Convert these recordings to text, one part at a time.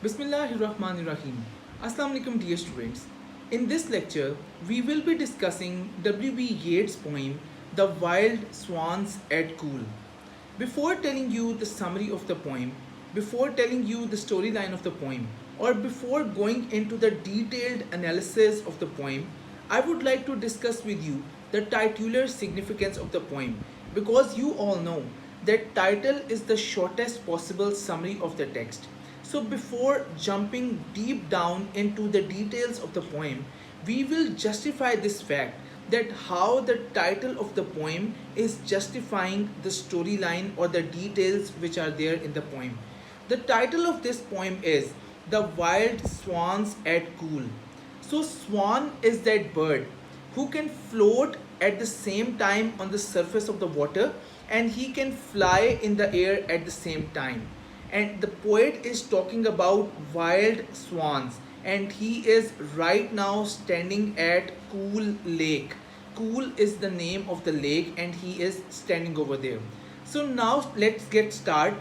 Bismillahirrahmanirrahim. Assalamu alaikum dear students. In this lecture, we will be discussing W.B. Yeats' poem The Wild Swans at Coole. Before telling you the summary of the poem, before telling you the storyline of the poem, or before going into the detailed analysis of the poem, I would like to discuss with you the titular significance of the poem because you all know that title is the shortest possible summary of the text. So before jumping deep down into the details of the poem, we will justify this fact that how the title of the poem is justifying the storyline or the details which are there in the poem. The title of this poem is The Wild Swans at Coole. So swan is that bird who can float at the same time on the surface of the water and he can fly in the air at the same time. And the poet is talking about wild swans and he is right now standing at Coole Lake. Coole is the name of the lake and he is standing over there. So now let's get started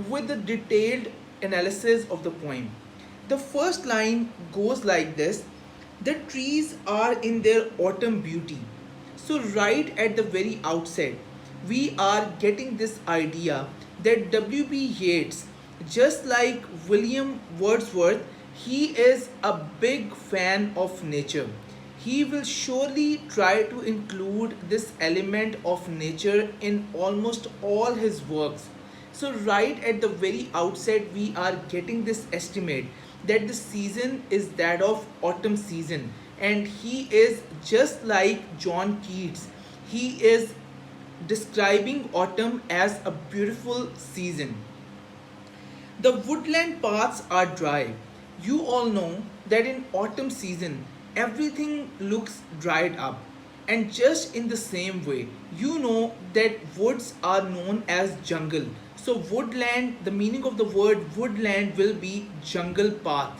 with the detailed analysis of the poem. The first line goes like this: the trees are in their autumn beauty. So right at the very outset, we are getting this idea that W.B. Yeats, just like William Wordsworth, he is a big fan of nature. He will surely try to include this element of nature in almost all his works. So right at the very outset, we are getting this estimate that the season is that of autumn season, and he is just like John Keats. He is describing autumn as a beautiful season. The woodland paths are dry. You all know that in autumn season everything looks dried up. And just in the same way, you know that woods are known as jungle. So woodland, the meaning of the word woodland will be jungle path.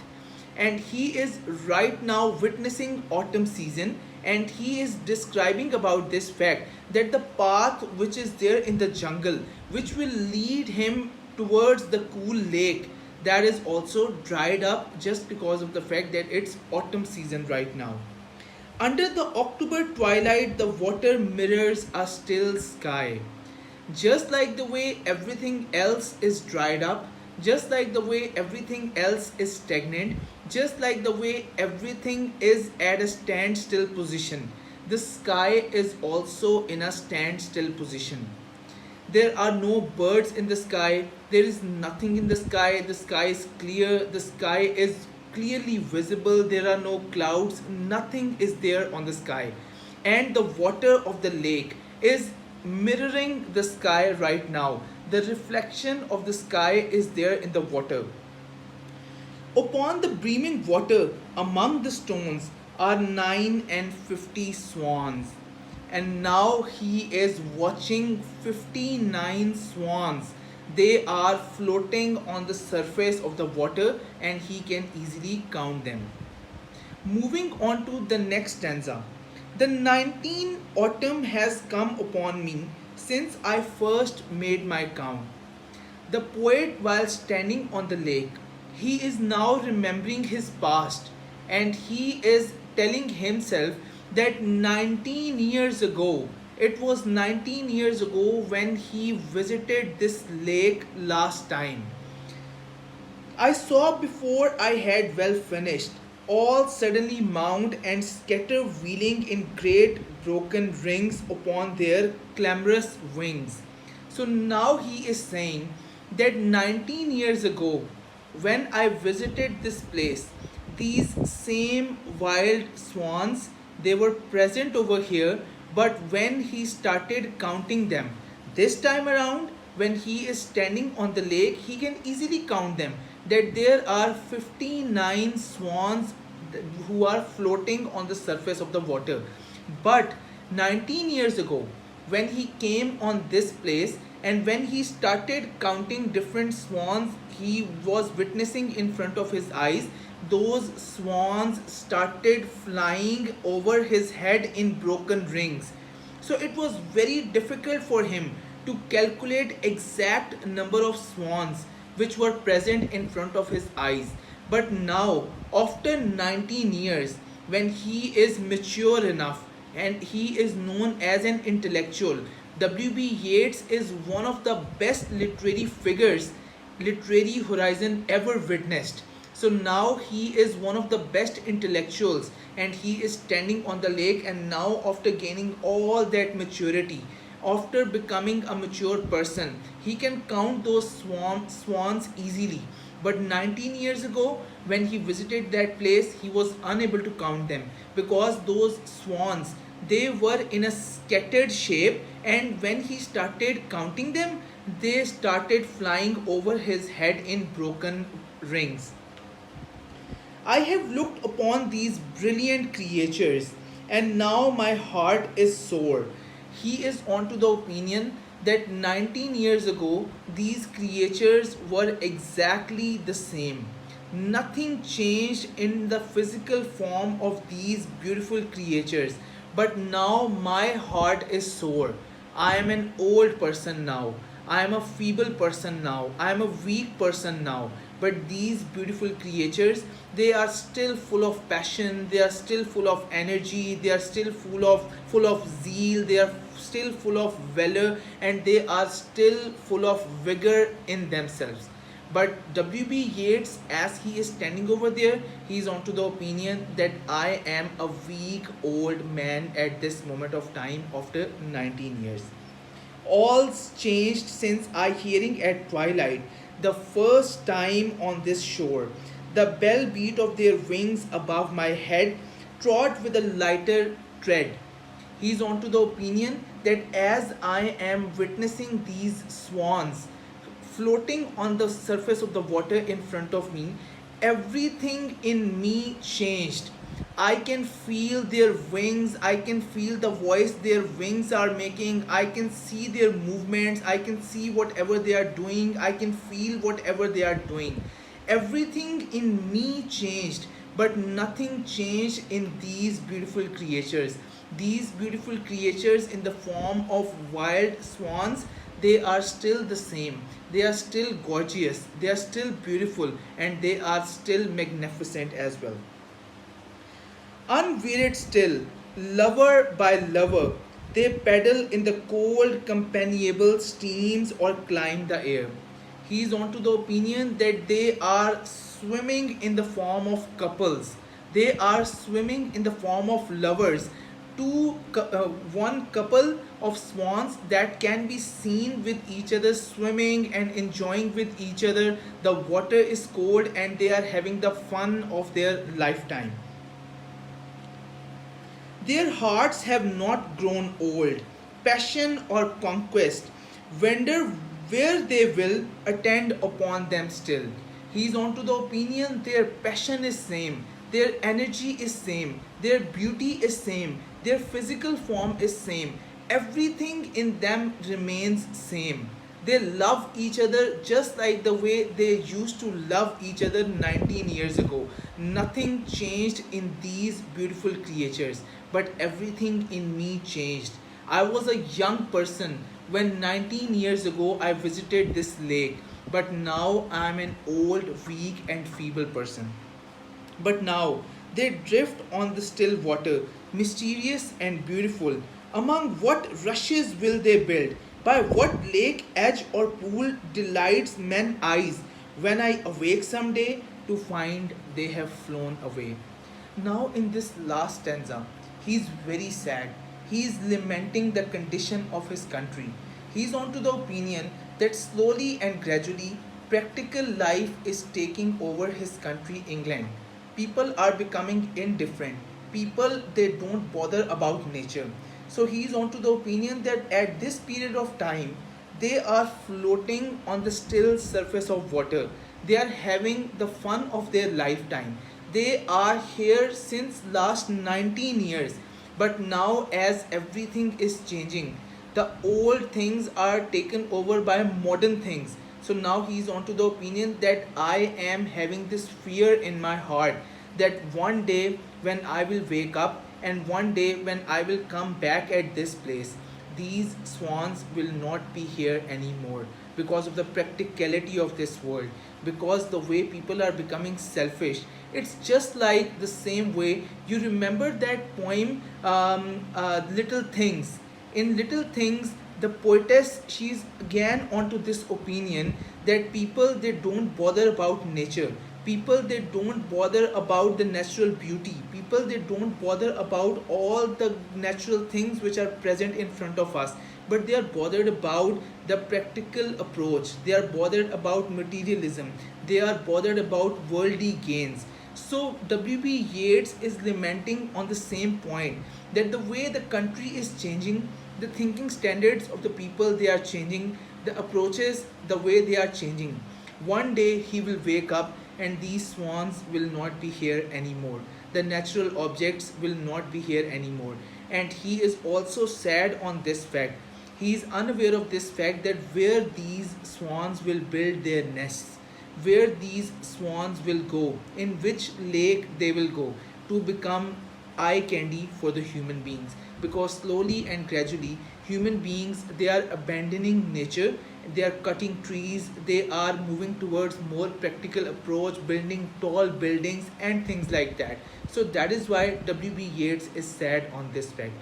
And he is right now witnessing autumn season and he is describing about this fact that the path which is there in the jungle which will lead him towards the cool lake, that is also dried up just because of the fact that it's autumn season right now. Under the October twilight, the water mirrors a still sky. Just like the way everything else is dried up, just like the way everything else is stagnant, just like the way everything is at a standstill position, the sky is also in a standstill position. There are no birds in the sky, there is nothing in the sky is clear, the sky is clearly visible, there are no clouds, nothing is there on the sky. And the water of the lake is mirroring the sky right now. The reflection of the sky is there in the water. Upon the brimming water, among the stones, are 950 swans. And now he is watching 59 swans. They are floating on the surface of the water and he can easily count them. Moving on to the next stanza. The 19 autumn has come upon me since I first made my count. The poet, while standing on the lake, he is now remembering his past and he is telling himself that 19 years ago, it was 19 years ago when he visited this lake last time. I saw before I had well finished, all suddenly mount and scatter wheeling in great broken rings upon their clamorous wings. So now he is saying that 19 years ago, when I visited this place, these same wild swans, they were present over here, but when he started counting them, this time around, when he is standing on the lake, he can easily count them, that there are 59 swans who are floating on the surface of the water. But 19 years ago, when he came on this place and when he started counting different swans he was witnessing in front of his eyes, those swans started flying over his head in broken rings. So it was very difficult for him to calculate exact number of swans which were present in front of his eyes. But now, after 19 years, when he is mature enough and he is known as an intellectual, W.B. Yeats is one of the best literary figures literary horizon ever witnessed. So now he is one of the best intellectuals and he is standing on the lake, and now after gaining all that maturity, after becoming a mature person, he can count those swans easily. But 19 years ago, when he visited that place, he was unable to count them because those swans, they were in a scattered shape, and when he started counting them, they started flying over his head in broken rings. I have looked upon these brilliant creatures, and now my heart is sore. He is on to the opinion that 19 years ago these creatures were exactly the same. Nothing changed in the physical form of these beautiful creatures, but now my heart is sore. I am an old person now. I am a feeble person now. I am a weak person now. But these beautiful creatures, they are still full of passion, they are still full of energy, they are still full of zeal, they are still full of valor, and they are still full of vigor in themselves. But W.B. Yeats, as he is standing over there, he is onto the opinion that I am a weak old man at this moment of time after 19 years. All's changed since I hearing at twilight, the first time on this shore. The bell beat of their wings above my head trod with a lighter tread. He is on to the opinion that as I am witnessing these swans floating on the surface of the water in front of me, everything in me changed. I can feel their wings, I can feel the voice their wings are making, I can see their movements, I can see whatever they are doing, I can feel whatever they are doing. Everything in me changed, but nothing changed in these beautiful creatures. These beautiful creatures, in the form of wild swans, they are still the same. They are still gorgeous, they are still beautiful, and they are still magnificent as well. Unwearied still, lover by lover, they paddle in the cold, companionable streams or climb the air. He is on to the opinion that they are swimming in the form of couples. They are swimming in the form of lovers. One couple of swans that can be seen with each other swimming and enjoying with each other. The water is cold and they are having the fun of their lifetime. Their hearts have not grown old. Passion or conquest, wander where they will, attend upon them still. He is on to the opinion their passion is same, their energy is same, their beauty is same, their physical form is same. Everything in them remains same. They love each other just like the way they used to love each other 19 years ago. Nothing changed in these beautiful creatures, but everything in me changed. I was a young person when 19 years ago I visited this lake, but now I am an old, weak, and feeble person. But now they drift on the still water, mysterious and beautiful. Among what rushes will they build? By what lake, edge, or pool delights men's eyes when I awake someday to find they have flown away? Now, in this last stanza, he is very sad. He is lamenting the condition of his country. He is on to the opinion that slowly and gradually practical life is taking over his country, England. People are becoming indifferent. People, they don't bother about nature. So he is on to the opinion that at this period of time, they are floating on the still surface of water. They are having the fun of their lifetime. They are here since last 19 years. But now as everything is changing, the old things are taken over by modern things. So now he is on to the opinion that I am having this fear in my heart that one day when I will wake up and one day when I will come back at this place, these swans will not be here anymore. because of the practicality of this world, because the way people are becoming selfish. It's just like the same way you remember that poem, Little Things. In Little Things, the poetess, she's again onto this opinion that people, they don't bother about nature. People, they don't bother about the natural beauty. People, they don't bother about all the natural things which are present in front of us, but they are bothered about the practical approach. They are bothered about materialism. They are bothered about worldly gains. So W.B. Yeats is lamenting on the same point, that the way the country is changing, the thinking standards of the people, they are changing, the approaches, the way they are changing. One day he will wake up and these swans will not be here anymore. The natural objects will not be here anymore. And he is also sad on this fact. He is unaware of this fact, that where these swans will build their nests, where these swans will go, in which lake they will go to become eye candy for the human beings. Because slowly and gradually human beings, they are abandoning nature, they are cutting trees, they are moving towards more practical approach, building tall buildings and things like that. So that is why W.B. Yeats is sad on this fact.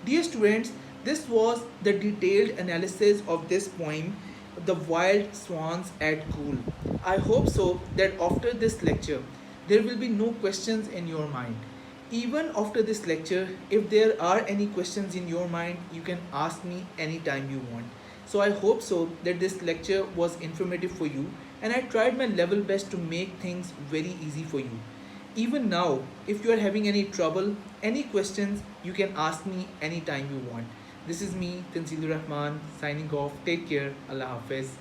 Dear students, this was the detailed analysis of this poem, The Wild Swans at Coole. I hope so that after this lecture there will be no questions in your mind. Even after this lecture, if there are any questions in your mind, you can ask me anytime you want. So I hope so that this lecture was informative for you, and I tried my level best to make things very easy for you. Even now, if you are having any trouble, any questions, you can ask me anytime you want. This is me, Tanzilur Rahman, signing off. Take care. Allah Hafiz.